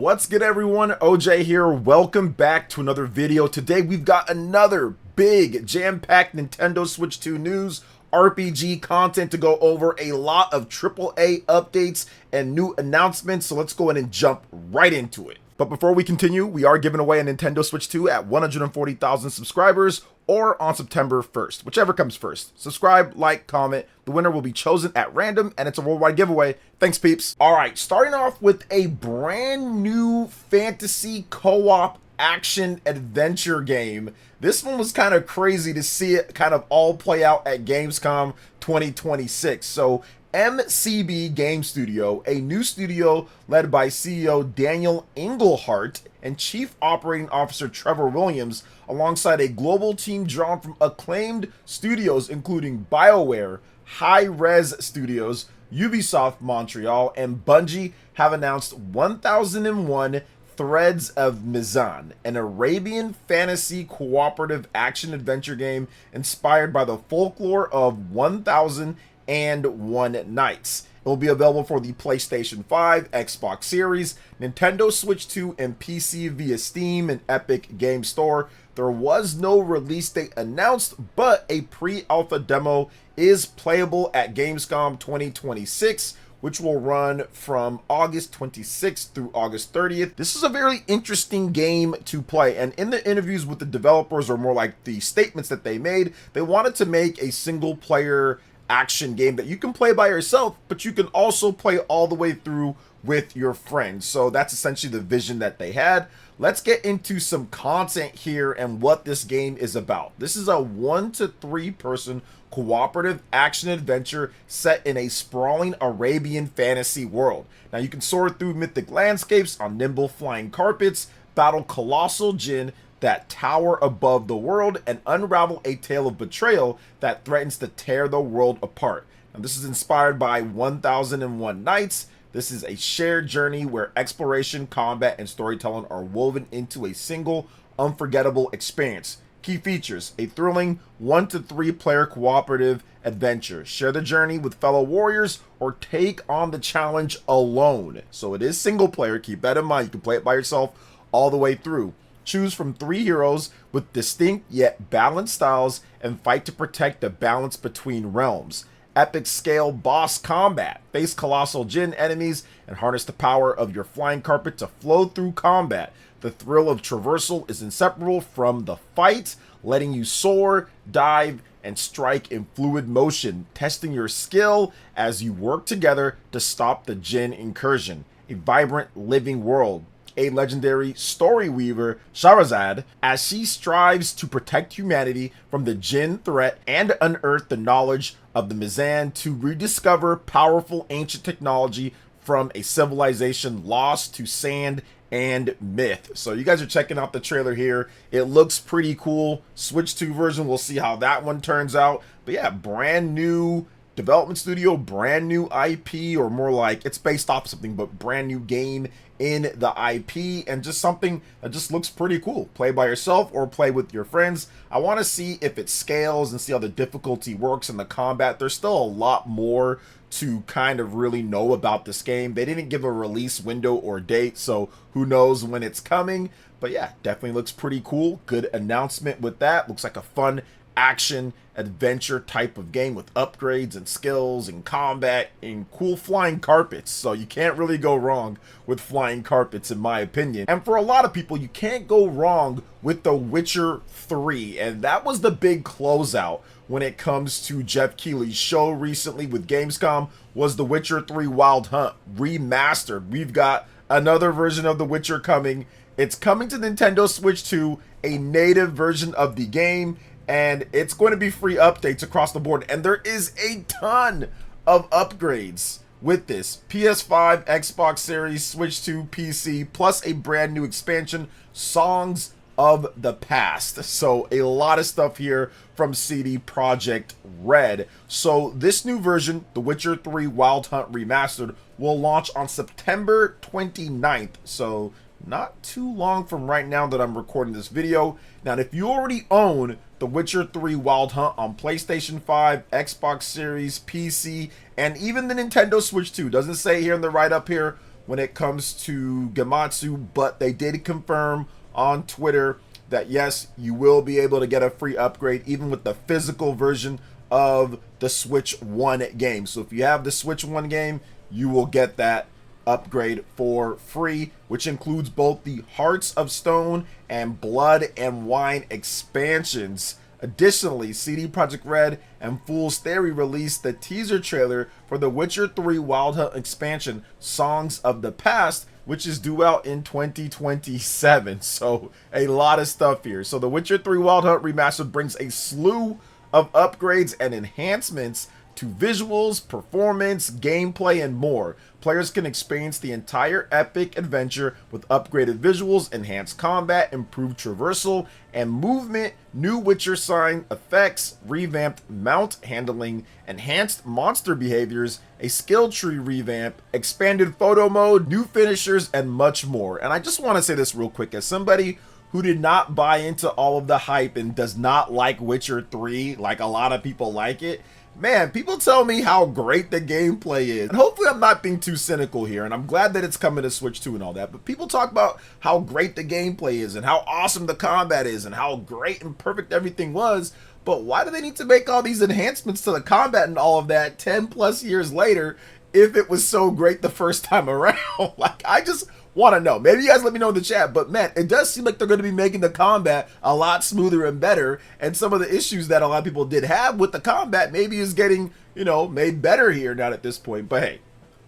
What's good, everyone? OJ here. Welcome back to another video. Today we've got another big jam-packed Nintendo Switch 2 news, RPG content to go over, a lot of AAA updates and new announcements. So let's go ahead and jump right into it. But before we continue, we are giving away a Nintendo Switch 2 at 140,000 subscribers or on September 1st, whichever comes first. Subscribe, like, comment. The winner will be chosen at random, and it's a worldwide giveaway. Thanks, peeps. All right, starting off with a brand new fantasy co-op action adventure game. This one was kind of crazy to see it kind of all play out at Gamescom 2026. So MCB Game Studio, a new studio led by CEO Daniel Englehart and Chief Operating Officer Trevor Williams, alongside a global team drawn from acclaimed studios including BioWare, Hi-Rez Studios, Ubisoft Montreal, and Bungie, have announced 1001 Threads of Mizan, an Arabian fantasy cooperative action-adventure game inspired by the folklore of 1001 Nights. It will be available for the PlayStation 5, Xbox Series, Nintendo Switch 2, and PC via Steam and Epic Game Store. There was no release date announced, but a pre-alpha demo is playable at Gamescom 2026, which will run from August 26th through August 30th. This is a very interesting game to play, and in the interviews with the developers, or more like the statements that they made, they wanted to make a single player action game that you can play by yourself, but you can also play all the way through with your friends. So that's essentially the vision that they had. Let's get into some content here and what this game is about. This is a 1 to 3 person cooperative action adventure set in a sprawling Arabian fantasy world. Now you can soar through mythic landscapes on nimble flying carpets, battle colossal jinn that tower above the world, and unravel a tale of betrayal that threatens to tear the world apart. Now, this is inspired by 1001 Nights. This is a shared journey where exploration, combat, and storytelling are woven into a single, unforgettable experience. Key features: a thrilling 1 to 3 player cooperative adventure. Share the journey with fellow warriors or take on the challenge alone. So it is single player, keep that in mind. You can play it by yourself all the way through. Choose from 3 heroes with distinct yet balanced styles and fight to protect the balance between realms. Epic scale boss combat. Face colossal jinn enemies and harness the power of your flying carpet to flow through combat. The thrill of traversal is inseparable from the fight, letting you soar, dive, and strike in fluid motion, testing your skill as you work together to stop the jinn incursion. A vibrant living world. A legendary story weaver, Shahrazad, as she strives to protect humanity from the jinn threat and unearth the knowledge of the Mizan to rediscover powerful ancient technology from a civilization lost to sand and myth. So you guys are checking out the trailer here. It looks pretty cool. Switch 2 version, we'll see how that one turns out. But yeah, brand new development studio, brand new IP, or more like it's based off something, but brand new game in the IP, and just something that just looks pretty cool. Play by yourself or play with your friends. I want to see if it scales and see how the difficulty works in the combat. There's still a lot more to kind of really know about this game. They didn't give a release window or date, so who knows when it's coming. But yeah, definitely looks pretty cool. Good announcement with that. Looks like a fun action adventure type of game with upgrades and skills and combat and cool flying carpets. So you can't really go wrong with flying carpets, in my opinion. And for a lot of people, you can't go wrong with The Witcher 3, and that was the big closeout when it comes to Jeff Keighley's show recently with Gamescom, was The Witcher 3 Wild Hunt remastered. We've got another version of The Witcher coming. It's coming to Nintendo Switch 2, a native version of the game, and it's going to be free updates across the board. And there is a ton of upgrades with this. PS5, Xbox Series, Switch 2, PC, plus a brand new expansion, Songs of the Past. So a lot of stuff here from CD Projekt Red. So this new version, The Witcher 3 Wild Hunt Remastered, will launch on September 29th. So not too long from right now that I'm recording this video. Now, if you already own The Witcher 3 Wild Hunt on PlayStation 5, Xbox Series, PC, and even the Nintendo Switch 2, doesn't say here in the write-up here when it comes to Gematsu, but they did confirm on Twitter that yes, you will be able to get a free upgrade even with the physical version of the Switch 1 game. So if you have the Switch 1 game, you will get that upgrade for free, which includes both the Hearts of Stone and Blood and Wine expansions. Additionally, CD Projekt Red and Fool's Theory released the teaser trailer for The Witcher 3 Wild Hunt expansion, Songs of the Past, which is due out in 2027. So a lot of stuff here. So The Witcher 3 Wild Hunt Remastered brings a slew of upgrades and enhancements to visuals, performance, gameplay, and more. Players can experience the entire epic adventure with upgraded visuals, enhanced combat, improved traversal and movement, new Witcher sign effects, revamped mount handling, enhanced monster behaviors, a skill tree revamp, expanded photo mode, new finishers, and much more. And I just want to say this real quick, as somebody who did not buy into all of the hype and does not like Witcher 3 like a lot of people like it, man, people tell me how great the gameplay is. And hopefully I'm not being too cynical here, and I'm glad that it's coming to Switch 2 and all that, but people talk about how great the gameplay is and how awesome the combat is and how great and perfect everything was, but why do they need to make all these enhancements to the combat and all of that 10 plus years later if it was so great the first time around? Like, I just want to know. Maybe you guys let me know in the chat, but man, it does seem like they're going to be making the combat a lot smoother and better, and some of the issues that a lot of people did have with the combat maybe is getting, you know, made better here now at this point. But hey,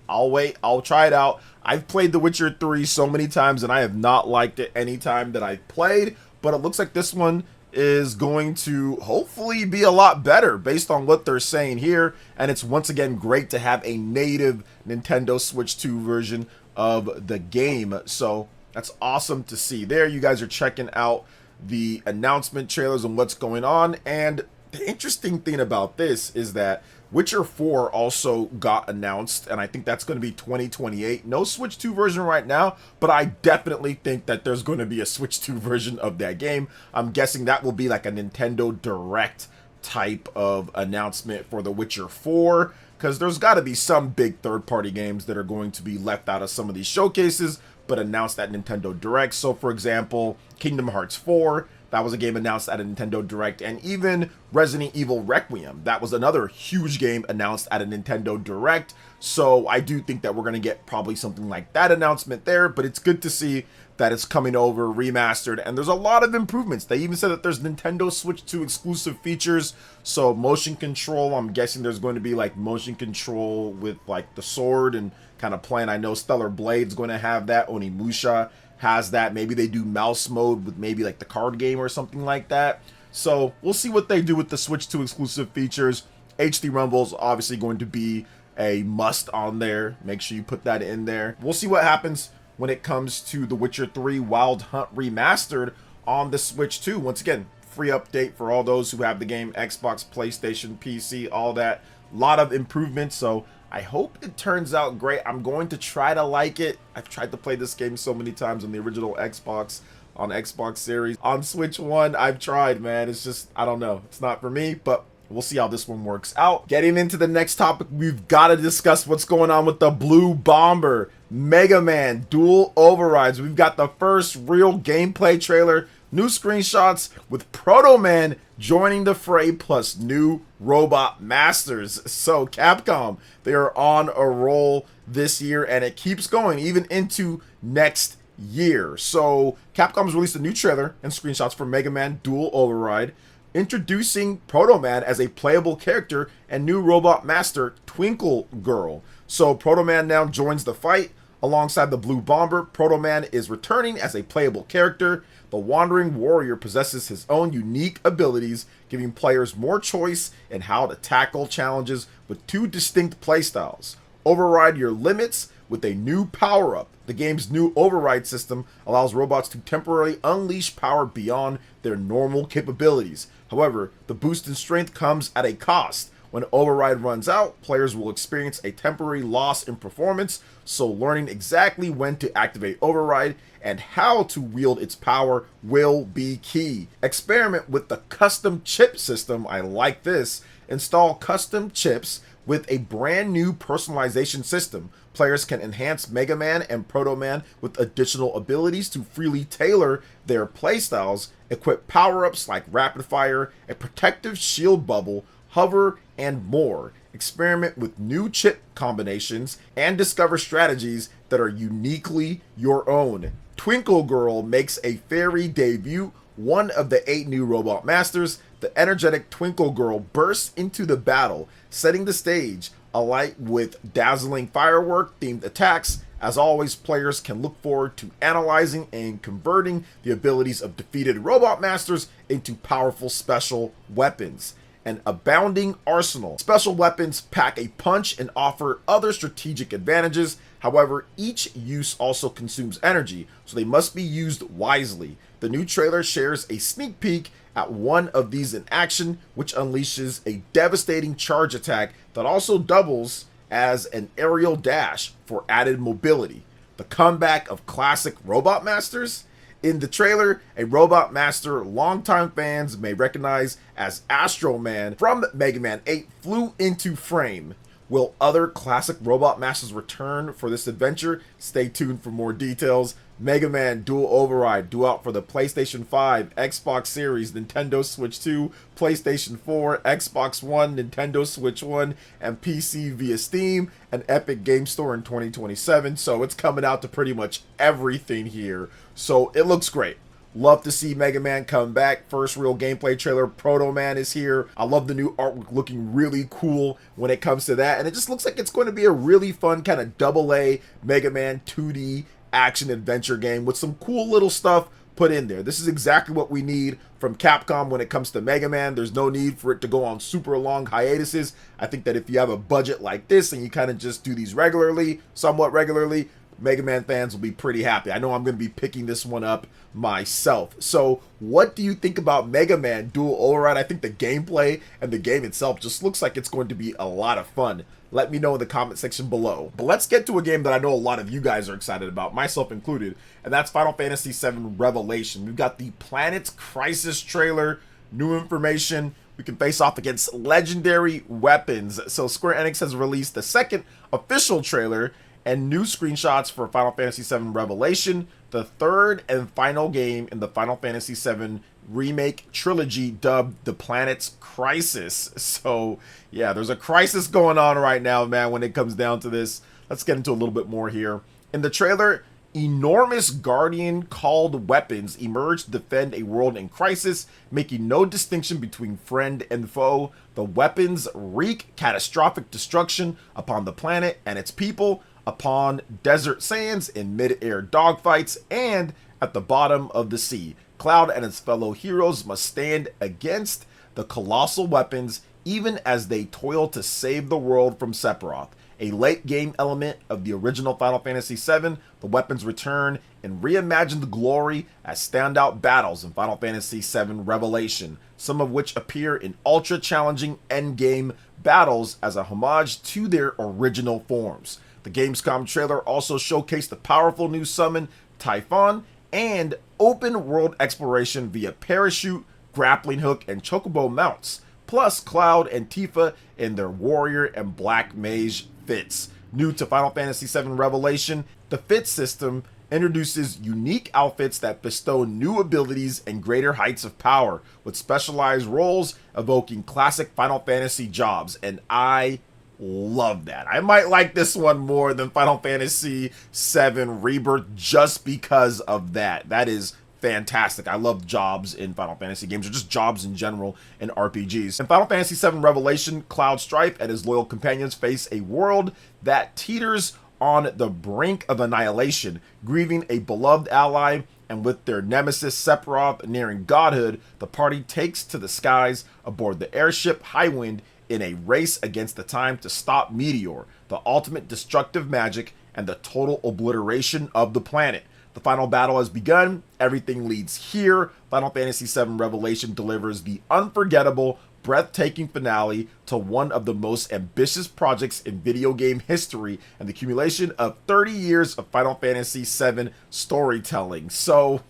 I'll wait, I'll try it out. I've played The Witcher 3 so many times and I have not liked it any time that I've played, but it looks like this one is going to hopefully be a lot better based on what they're saying here. And it's once again great to have a native Nintendo Switch 2 version of the game. So that's awesome to see there. You guys are checking out the announcement trailers and what's going on. And the interesting thing about this is that Witcher 4 also got announced, and I think that's going to be 2028. No Switch 2 version right now, but I definitely think that there's going to be a Switch 2 version of that game. I'm guessing that will be like a Nintendo Direct type of announcement for The Witcher 4, because there's got to be some big third-party games that are going to be left out of some of these showcases, but announced at Nintendo Direct. So, for example, Kingdom Hearts 4, that was a game announced at a Nintendo Direct, and even Resident Evil Requiem, that was another huge game announced at a Nintendo Direct. So I do think that we're going to get probably something like that announcement there, but it's good to see that it's coming over remastered, and there's a lot of improvements. They even said that there's Nintendo Switch 2 exclusive features, so motion control, I'm guessing there's going to be like motion control with like the sword and kind of playing. I know Stellar Blade's going to have that, Onimusha has that. Maybe they do mouse mode with maybe like the card game or something like that. So we'll see what they do with the Switch 2 exclusive features. HD Rumble's obviously going to be a must on there. Make sure you put that in there. We'll see what happens when it comes to The Witcher 3 Wild Hunt Remastered on the Switch 2. Once again, free update for all those who have the game, Xbox, PlayStation, PC, all that. A lot of improvements, so I hope it turns out great. I'm going to try to like it. I've tried to play this game so many times on the original Xbox, on Xbox Series. On Switch 1, I've tried, man. It's just, I don't know. It's not for me, but we'll see how this one works out. Getting into the next topic, we've got to discuss what's going on with the Blue Bomber Mega Man Dual Overrides. We've got the first real gameplay trailer, new screenshots with Proto Man joining the fray, plus new robot masters. So Capcom, they are on a roll this year, and it keeps going even into next year. So Capcom's released a new trailer and screenshots for Mega Man Dual Override, introducing Proto Man as a playable character and new robot master Twinkle Girl. So Proto Man now joins the fight alongside the Blue Bomber. Proto Man is returning as a playable character. The Wandering Warrior possesses his own unique abilities, giving players more choice in how to tackle challenges with two distinct playstyles. Override your limits with a new power-up. The game's new override system allows robots to temporarily unleash power beyond their normal capabilities. However, the boost in strength comes at a cost. When override runs out, players will experience a temporary loss in performance, so learning exactly when to activate override and how to wield its power will be key. Experiment with the custom chip system. I like this. Install custom chips with a brand new personalization system. Players can enhance Mega Man and Proto Man with additional abilities to freely tailor their playstyles, equip power-ups like Rapid Fire, a protective shield bubble, hover, and more. Experiment with new chip combinations and discover strategies that are uniquely your own. Twinkle Girl makes a fairy debut, one of the 8 new Robot Masters. The energetic Twinkle Girl bursts into the battle, setting the stage alight with dazzling firework-themed attacks. As always, players can look forward to analyzing and converting the abilities of defeated Robot Masters into powerful special weapons. An abounding arsenal. Special weapons pack a punch and offer other strategic advantages. However, each use also consumes energy, so they must be used wisely. The new trailer shares a sneak peek at one of these in action, which unleashes a devastating charge attack that also doubles as an aerial dash for added mobility. The comeback of classic Robot Masters? In the trailer, a Robot Master longtime fans may recognize as Astro Man from Mega Man 8 flew into frame. Will other classic Robot Masters return for this adventure? Stay tuned for more details. Mega Man Dual Override due out for the PlayStation 5, Xbox Series, Nintendo Switch 2, PlayStation 4, Xbox One, Nintendo Switch 1, and PC via Steam and Epic Game Store in 2027. So it's coming out to pretty much everything here. So it looks great. Love to see Mega Man come back. First real gameplay trailer, Proto Man is here. I love the new artwork looking really cool when it comes to that. And it just looks like it's going to be a really fun kind of AA Mega Man 2D action adventure game with some cool little stuff put in there. This is exactly what we need from Capcom when it comes to Mega Man. There's no need for it to go on super long hiatuses. I think that if you have a budget like this and you kind of just do these regularly, somewhat regularly, Mega Man fans will be pretty happy. I know I'm going to be picking this one up myself. So what do you think about Mega Man Dual Override? I think the gameplay and the game itself just looks like it's going to be a lot of fun. Let me know in the comment section below. But let's get to a game that I know a lot of you guys are excited about, myself included, and that's Final Fantasy VII Revelation. We've got the Planet's Crisis trailer, new information. We can face off against legendary weapons. So Square Enix has released the second official trailer and new screenshots for Final Fantasy VII Revelation, the third and final game in the Final Fantasy VII remake trilogy dubbed The Planet's Crisis. So yeah, there's a crisis going on right now, man, when it comes down to this. Let's get into a little bit more here. In the trailer, enormous guardian called weapons emerge to defend a world in crisis, making no distinction between friend and foe. The weapons wreak catastrophic destruction upon the planet and its people, upon desert sands, in mid-air dogfights, and at the bottom of the sea. Cloud and his fellow heroes must stand against the colossal weapons even as they toil to save the world from Sephiroth. A late game element of the original Final Fantasy VII, the weapons return in reimagined glory as standout battles in Final Fantasy VII Revelation, some of which appear in ultra challenging endgame battles as a homage to their original forms. The Gamescom trailer also showcased the powerful new summon Typhon and open world exploration via parachute, grappling hook, and chocobo mounts, plus Cloud and Tifa in their warrior and black mage fits. New to Final Fantasy VII Revelation, the fit system introduces unique outfits that bestow new abilities and greater heights of power, with specialized roles evoking classic Final Fantasy jobs, and I love that. I might like this one more than Final Fantasy VII Rebirth just because of that. That is fantastic. I love jobs in Final Fantasy games, or just jobs in general in RPGs. In Final Fantasy VII Revelation, Cloud Strife and his loyal companions face a world that teeters on the brink of annihilation, grieving a beloved ally, and with their nemesis Sephiroth nearing godhood, the party takes to the skies aboard the airship Highwind in a race against the time to stop Meteor, the ultimate destructive magic and the total obliteration of the planet. The final battle has begun. Everything leads here. Final Fantasy VII Revelation delivers the unforgettable, breathtaking finale to one of the most ambitious projects in video game history and the accumulation of 30 years of Final Fantasy VII storytelling. So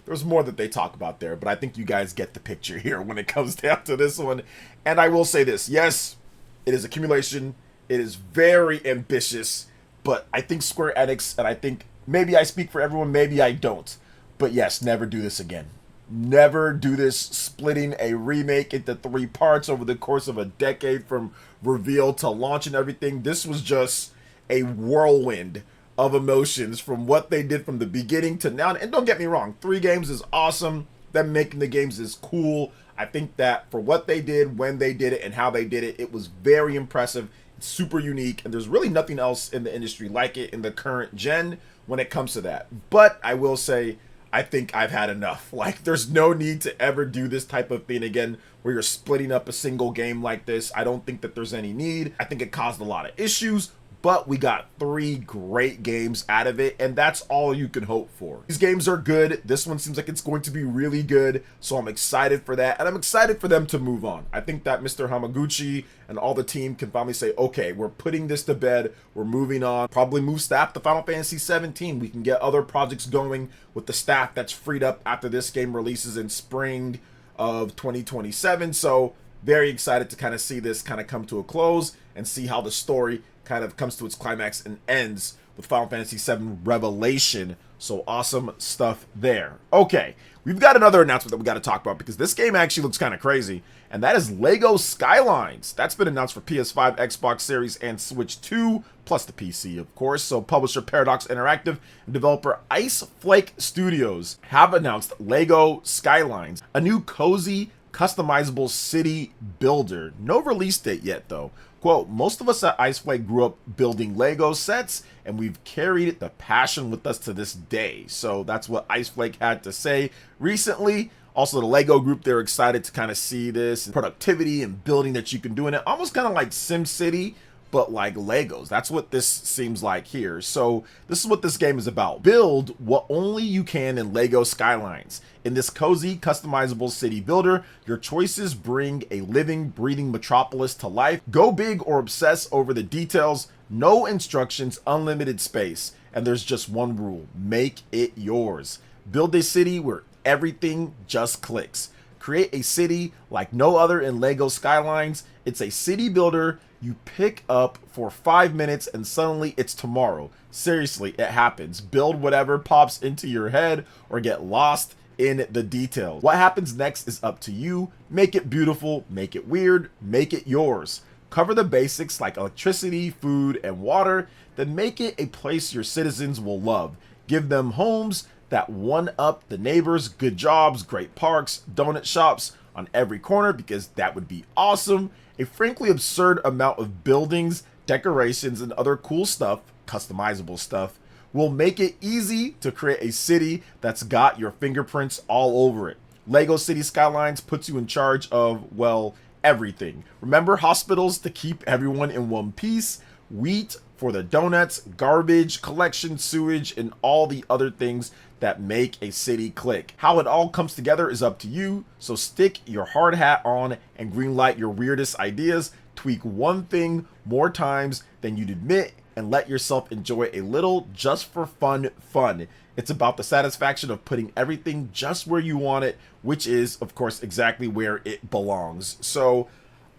there's more that they talk about there, but I think you guys get the picture here when it comes down to this one. And I will say this, yes, it is accumulation. It is very ambitious, but I think Square Enix, and I think maybe I speak for everyone, maybe I don't, but yes, never do this again. Never do this, splitting a remake into 3 parts over the course of a decade from reveal to launch and everything. This was just a whirlwind of emotions from what they did from the beginning to now. And don't get me wrong, 3 games is awesome. Them making the games is cool. I think that for what they did, when they did it, and how they did it, it was very impressive. It's super unique, and there's really nothing else in the industry like it in the current gen when it comes to that. But I will say, I think I've had enough. Like, there's no need to ever do this type of thing again where you're splitting up a single game like this. I don't think that there's any need. I think it caused a lot of issues, but we got 3 great games out of it, and that's all you can hope for. These games are good. This one seems like it's going to be really good, so I'm excited for that, and I'm excited for them to move on. I think that Mr. Hamaguchi and all the team can finally say, okay, we're putting this to bed, we're moving on, probably move staff to Final Fantasy 17. We can get other projects going with the staff that's freed up after this game releases in spring of 2027, so very excited to kind of see this kind of come to a close and see how the story kind of comes to its climax and ends with Final Fantasy VII Revelation. So awesome stuff there. Okay, we've got another announcement that we got to talk about because this game actually looks kind of crazy, and that is Lego Skylines. That's been announced for PS5, Xbox Series, and Switch 2, plus the PC, of course. So publisher Paradox Interactive and developer Ice Flake Studios have announced Lego Skylines, a new cozy, customizable city builder. No release date yet, though. Quote, most of us at Ice Flake grew up building Lego sets, and we've carried the passion with us to this day. So that's what Ice Flake had to say recently. Also, the Lego group, they're excited to kind of see this productivity and building that you can do in it. Almost kind of like SimCity, but like Legos. That's what this seems like here. So this is what this game is about. Build what only you can in Lego Skylines. In this cozy, customizable city builder, your choices bring a living, breathing metropolis to life. Go big or obsess over the details. No instructions, unlimited space. And there's just one rule. Make it yours. Build a city where everything just clicks. Create a city like no other in Lego Skylines. It's a city builder you pick up for 5 minutes and suddenly it's tomorrow. Seriously, it happens. Build whatever pops into your head or get lost in the details. What happens next is up to you. Make it beautiful, make it weird, make it yours. Cover the basics like electricity, food, and water, then make it a place your citizens will love. Give them homes that one up the neighbors, good jobs, great parks, donut shops on every corner, because that would be awesome. A frankly absurd amount of buildings, decorations, and other cool stuff, customizable stuff, will make it easy to create a city that's got your fingerprints all over it. Lego City Skylines puts you in charge of, well, everything. Remember hospitals to keep everyone in one piece, wheat for the donuts, garbage collection, sewage, and all the other things that make a city click. How it all comes together is up to you, so stick your hard hat on and greenlight your weirdest ideas. Tweak one thing more times than you'd admit and let yourself enjoy a little just for fun. It's about the satisfaction of putting everything just where you want it, which is, of course, exactly where it belongs. So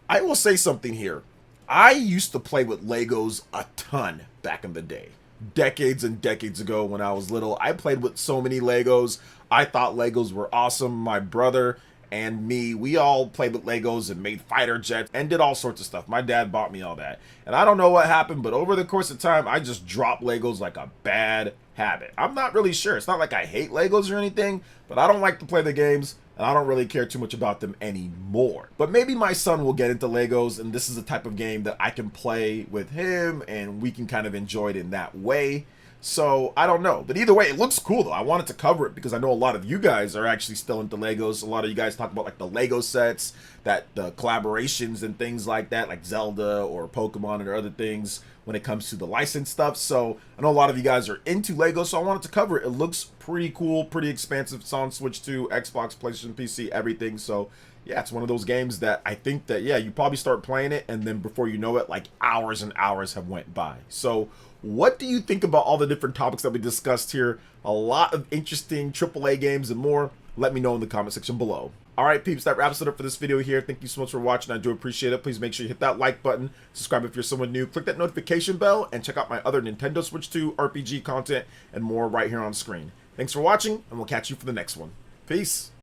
I will say something here. I used to play with Legos a ton back in the day. Decades and decades ago when I was little, I played with so many Legos. I thought Legos were awesome. My brother and me, we all played with Legos and made fighter jets and did all sorts of stuff. My dad bought me all that. And I don't know what happened, but over the course of time, I just dropped Legos like a bad habit. I'm not really sure. It's not like I hate Legos or anything, but I don't like to play the games, and I don't really care too much about them anymore. But maybe my son will get into Legos, and this is the type of game that I can play with him, and we can kind of enjoy it in that way. So I don't know, but either way, it looks cool though. I wanted to cover it because I know a lot of you guys are actually still into Legos. A lot of you guys talk about like the Lego sets, that the collaborations and things like that, like Zelda or Pokemon or other things when it comes to the licensed stuff. So I know a lot of you guys are into Lego, so I wanted to cover it. It looks pretty cool, pretty expansive. It's on Switch 2, Xbox, PlayStation, PC, everything. So yeah, it's one of those games that I think that, yeah, you probably start playing it, and then before you know it, like hours and hours have went by. So what do you think about all the different topics that we discussed here? A lot of interesting AAA games and more. Let me know in the comment section below. All right, peeps, that wraps it up for this video here. Thank you so much for watching. I do appreciate it. Please make sure you hit that like button, subscribe if you're someone new, click that notification bell, and check out my other Nintendo Switch 2 RPG content and more right here on screen. Thanks for watching, and we'll catch you for the next one. Peace.